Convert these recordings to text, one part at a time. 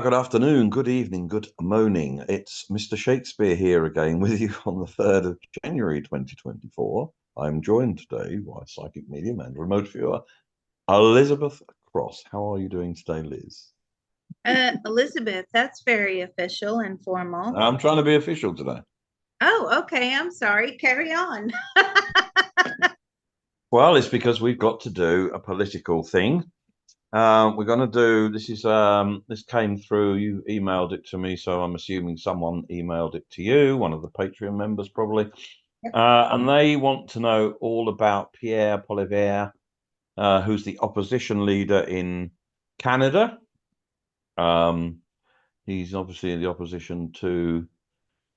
Good afternoon, good evening, good morning. It's Mr. Shakespeare here again with you on the 3rd of January 2024. I'm joined today by psychic medium and remote viewer Elizabeth Cross. How are you doing today, Liz? Elizabeth, that's very official and formal. I'm trying to be official today. Oh, okay. I'm sorry. Carry on. Well, it's because we've got to do a political thing. We're going to do this came through, you emailed it to me, so I'm assuming someone emailed it to you, one of the Patreon members probably. Yep. And they want to know all about Pierre Poilievre, who's the opposition leader in Canada. He's obviously in the opposition to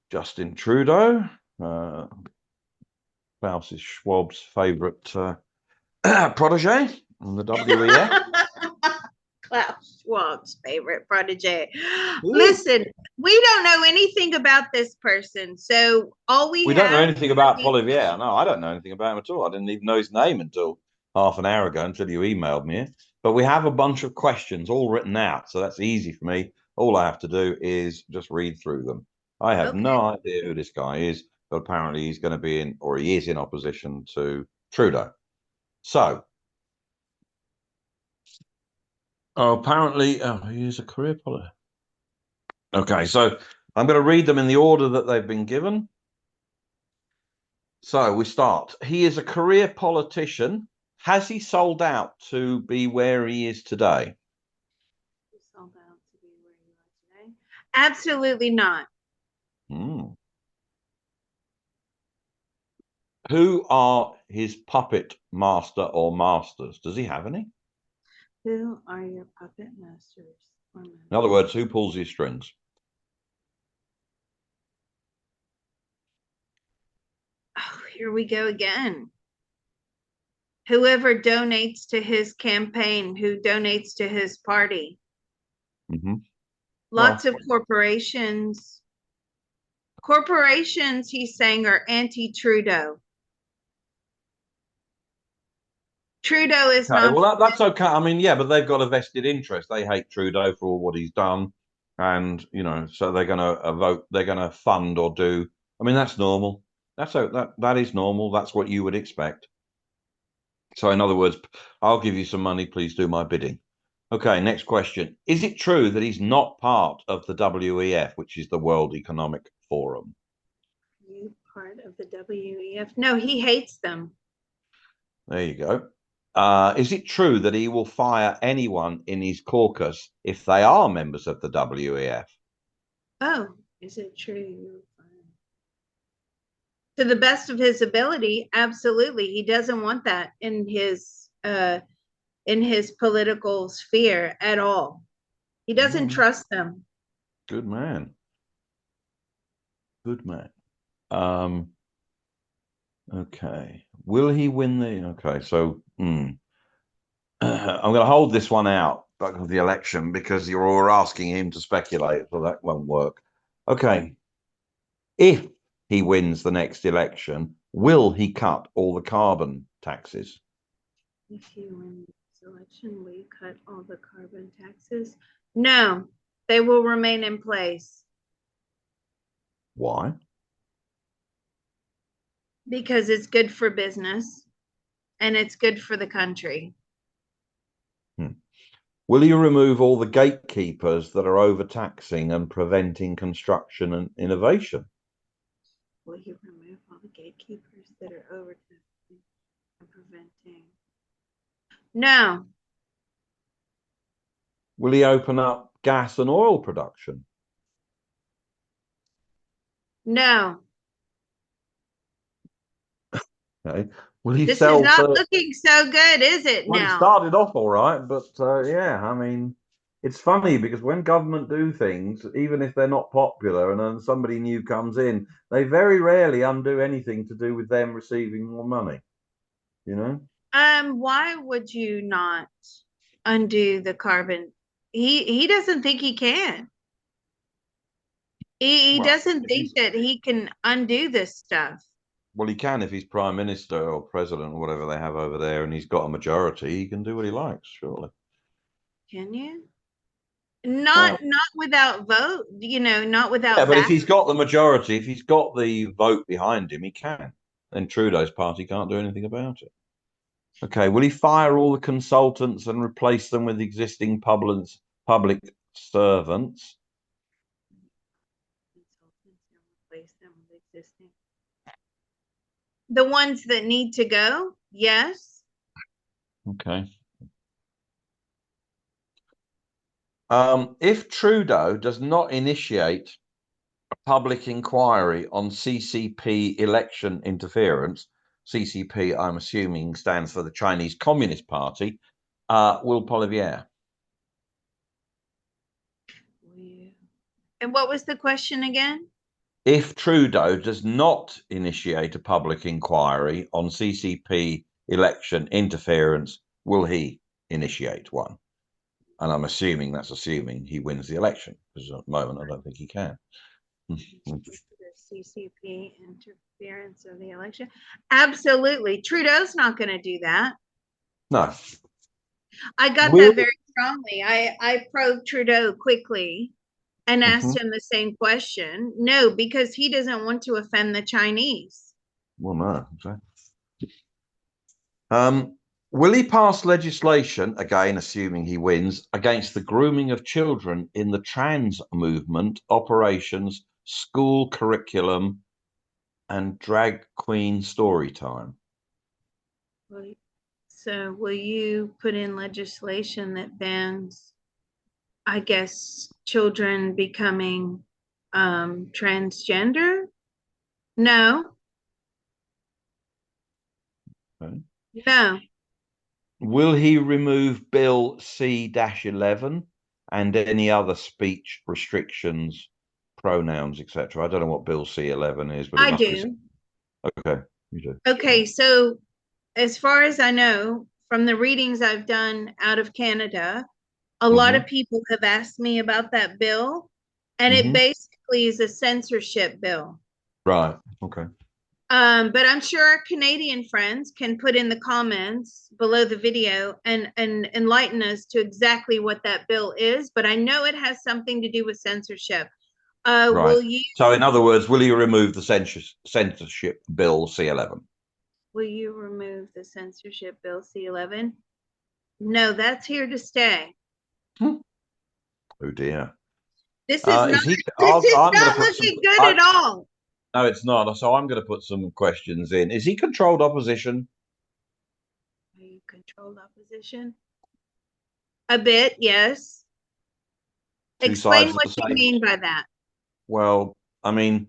Justin Trudeau, Klaus Schwab's favorite protege in the WEF. Klaus Schwab's favorite protege. Listen, we don't know anything about this person, so we don't know anything about Poilievre. No, I don't know anything about him at all. I didn't even know his name until half an hour ago, until you emailed me. But we have a bunch of questions all written out, so that's easy for me. All I have to do is just read through them. I have no idea who this guy is, but apparently he's going to be in, or he is in opposition to Trudeau. So, apparently, he is a career politician. Okay, so I'm going to read them in the order that they've been given. So we start. He is a career politician. Has he sold out to be where he is today? He sold out to be where he is today? Absolutely not. Who are his puppet master or masters? Does he have any? Who are your puppet masters? In other words, who pulls his strings? Oh, here we go again. Whoever donates to his campaign, who donates to his party. Lots of corporations. Corporations, he's saying, are anti-Trudeau. Trudeau is not. Well, that's okay. I mean, yeah, but they've got a vested interest. They hate Trudeau for all what he's done. And, you know, so they're going to vote, they're going to fund or do. I mean, that's normal. That is normal. That's what you would expect. So in other words, I'll give you some money. Please do my bidding. Okay, next question. Is it true that he's not part of the WEF, which is the World Economic Forum? You part of the WEF? No, he hates them. There you go. Is it true that he will fire anyone in his caucus if they are members of the WEF? Oh, is it true? To the best of his ability, absolutely. He doesn't want that in his political sphere at all. He doesn't trust them. Good man. Good man. Okay. Will he win the? Okay, so I'm going to hold this one out back of the election because you're all asking him to speculate, so that won't work. Okay. If he wins the next election, will he cut all the carbon taxes? If he wins this election, will he cut all the carbon taxes? No, they will remain in place. Why? Because it's good for business and it's good for the country. Will you remove all the gatekeepers that are overtaxing and preventing construction and innovation? Will you remove all the gatekeepers that are overtaxing and preventing? No. Will he open up gas and oil production? No. Okay. Will he this sell? This is not looking so good, is it? Well, now? it started off all right, but yeah, I mean, it's funny because when government do things, even if they're not popular and then somebody new comes in, they very rarely undo anything to do with them receiving more money, you know? Why would you not undo the carbon He doesn't think he can. He Well, doesn't think that he can undo this stuff. well, he can if he's prime minister or president or whatever they have over there, and he's got a majority. He can do what he likes, surely. Can you? Well, Not without vote, not yeah, without but if back. he's got the majority, if he's got the vote behind him, he can. And Trudeau's party can't do anything about it. Okay, will he fire all the consultants and replace them with existing public servants? The ones that need to go, yes. Okay. If Trudeau does not initiate a public inquiry on CCP election interference, CCP, I'm assuming, stands for the Chinese Communist Party, will Poilievre? And what was the question again? If Trudeau does not initiate a public inquiry on CCP election interference, will he initiate one? And I'm assuming that's assuming he wins the election, because at the moment I don't think he can. CCP interference of the election. Absolutely. Trudeau's not going to do that. No. I got that very strongly. I probed Trudeau quickly and asked him the same question. No, because he doesn't want to offend the Chinese. Well, no, exactly. Will he pass legislation, again, assuming he wins, against the grooming of children in the trans movement, operations, school curriculum, and drag queen story time? So will you put in legislation that bans, I guess, children becoming transgender? No. Okay. No. Will he remove Bill C-11 and any other speech restrictions, pronouns, etc.? I don't know what Bill C-11 is, but it must be. Okay, you do. Okay, so as far as I know, from the readings I've done out of Canada, a lot of people have asked me about that bill, and it basically is a censorship bill. Right. Okay. But I'm sure our Canadian friends can put in the comments below the video and enlighten us to exactly what that bill is. But I know it has something to do with censorship. Right. Will you? So, in other words, will you remove the censorship bill C-11? Will you remove the censorship bill C-11? No, that's here to stay. Oh dear. This is not looking good at all. No, it's not. So I'm going to put some questions in. Is he controlled opposition? Are you controlled opposition? A bit, yes. Explain what you mean by that. Well, I mean,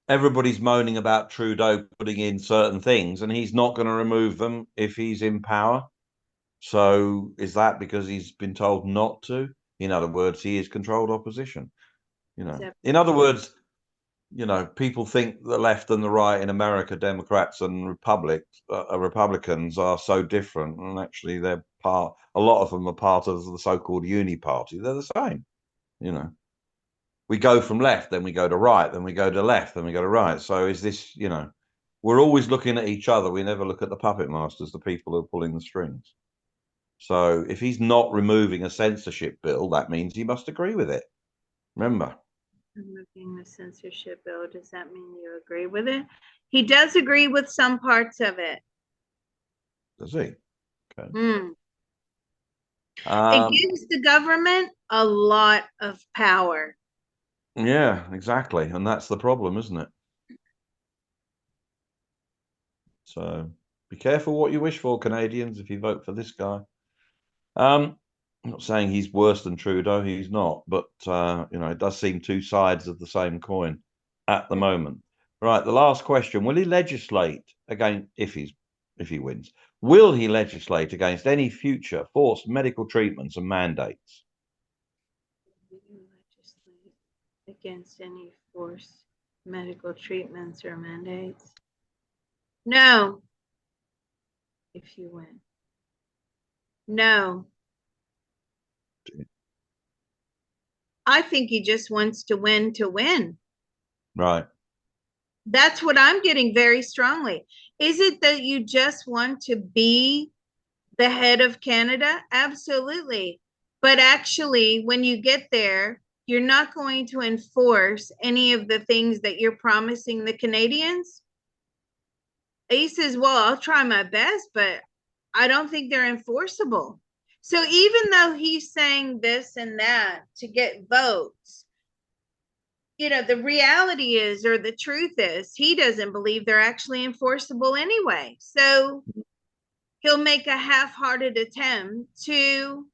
everybody's moaning about Trudeau putting in certain things, and he's not going to remove them if he's in power. So is that because he's been told not to? In other words, he is controlled opposition. In other words, people think the left and the right in America, Democrats and Republicans are so different, and actually a lot of them are part of the so-called uni party. They're the same. We go from left, then we go to right, then we go to left, then we go to right. So is this, we're always looking at each other. We never look at the puppet masters, the people who are pulling the strings. So if he's not removing a censorship bill, that means he must agree with it. Remember. Removing the censorship bill, does that mean you agree with it? He does agree with some parts of it. Does he? Okay. It gives the government a lot of power. Yeah, exactly. And that's the problem, isn't it? So be careful what you wish for, Canadians, if you vote for this guy. I'm not saying he's worse than Trudeau. He's not. But, it does seem two sides of the same coin at the moment. Right. The last question. Will he legislate again if he wins? Will he legislate against any future forced medical treatments and mandates? Legislate against any forced medical treatments or mandates? No. If you win. No. I think he just wants to win to win. Right. That's what I'm getting very strongly. Is it that you just want to be the head of Canada? Absolutely. But actually, when you get there, you're not going to enforce any of the things that you're promising the Canadians. He says, well, I'll try my best, but I don't think they're enforceable. So even though he's saying this and that to get votes, the reality is, or the truth is, he doesn't believe they're actually enforceable anyway. So he'll make a half-hearted attempt to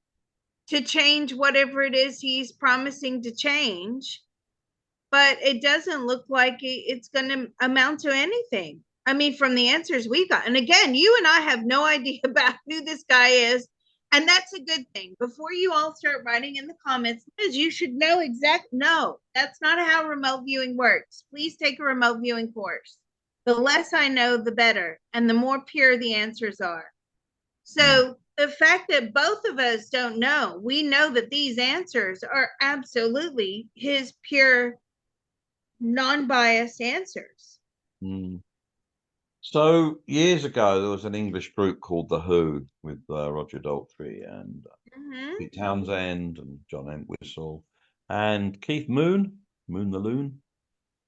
change whatever it is he's promising to change, but it doesn't look like it's going to amount to anything. I mean, from the answers we got, and again, you and I have no idea about who this guy is, and that's a good thing. Before you all start writing in the comments, Liz, you should know no, that's not how remote viewing works. Please take a remote viewing course. The less I know, the better, and the more pure the answers are. So the fact that both of us don't know, we know that these answers are absolutely his pure, non-biased answers. So years ago, there was an English group called The Who with Roger Daltrey and Pete Townsend and John Entwistle and Keith Moon the Loon.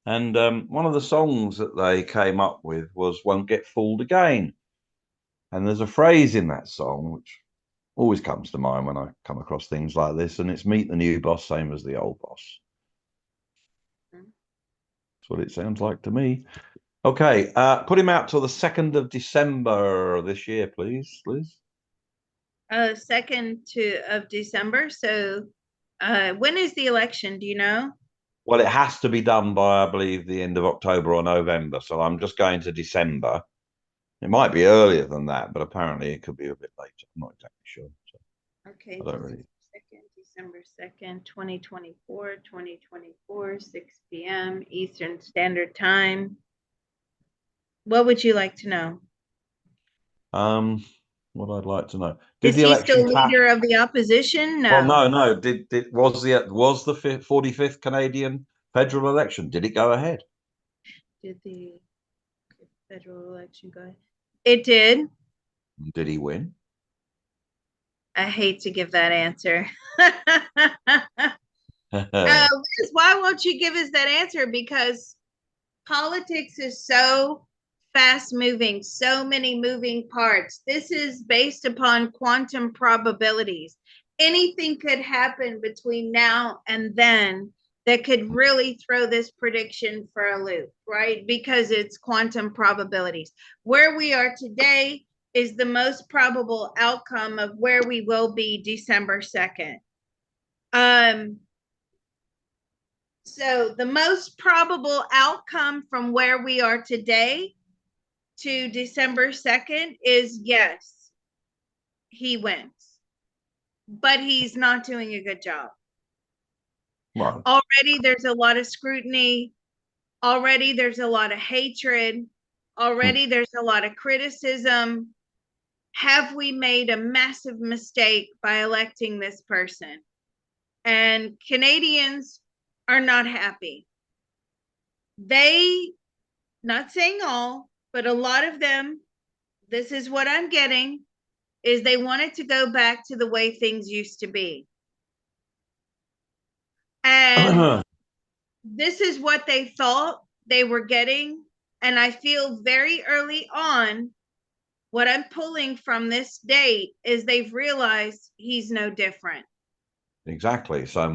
And one of the songs that they came up with was Won't Get Fooled Again. And there's a phrase in that song which always comes to mind when I come across things like this, and it's meet the new boss, same as the old boss. That's what it sounds like to me. Okay, put him out till the 2nd of December this year, please, Liz. 2nd of December. So when is the election? Do you know? Well, it has to be done by, I believe, the end of October or November. So I'm just going to December. It might be earlier than that, but apparently it could be a bit later. I'm not exactly sure. So okay. I don't really. December 2nd, 2024, 6 p.m. Eastern Standard Time. What would you like to know? What I'd like to know. Is he still leader of the opposition? No. Well, no. Was the 45th Canadian federal election? Did it go ahead? Did the federal election go ahead? It did. Did he win? I hate to give that answer. Liz, why won't you give us that answer? Because politics is so fast moving, so many moving parts. This is based upon quantum probabilities. Anything could happen between now and then that could really throw this prediction for a loop, right? Because it's quantum probabilities. Where we are today is the most probable outcome of where we will be December 2nd. So the most probable outcome from where we are today to December 2nd is yes, he wins, but he's not doing a good job. Wow. Already there's a lot of scrutiny. Already there's a lot of hatred. Already there's a lot of criticism. Have we made a massive mistake by electing this person? And Canadians are not happy. They, not saying all, but a lot of them, this is what I'm getting, is they wanted to go back to the way things used to be. And this is what they thought they were getting. And I feel very early on, what I'm pulling from this date is they've realized he's no different. Exactly. So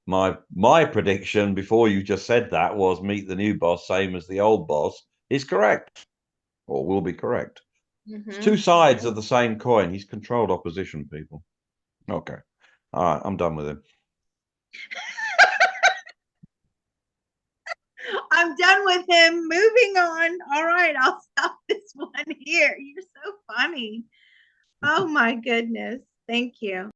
my prediction before you just said that was meet the new boss, same as the old boss, is correct, or will be correct. It's two sides of the same coin. He's controlled opposition, people. Okay. All right, I'm done with him. I'm done with him. Moving on. All right, I'll stop this one here. You're so funny. Oh my goodness. Thank you.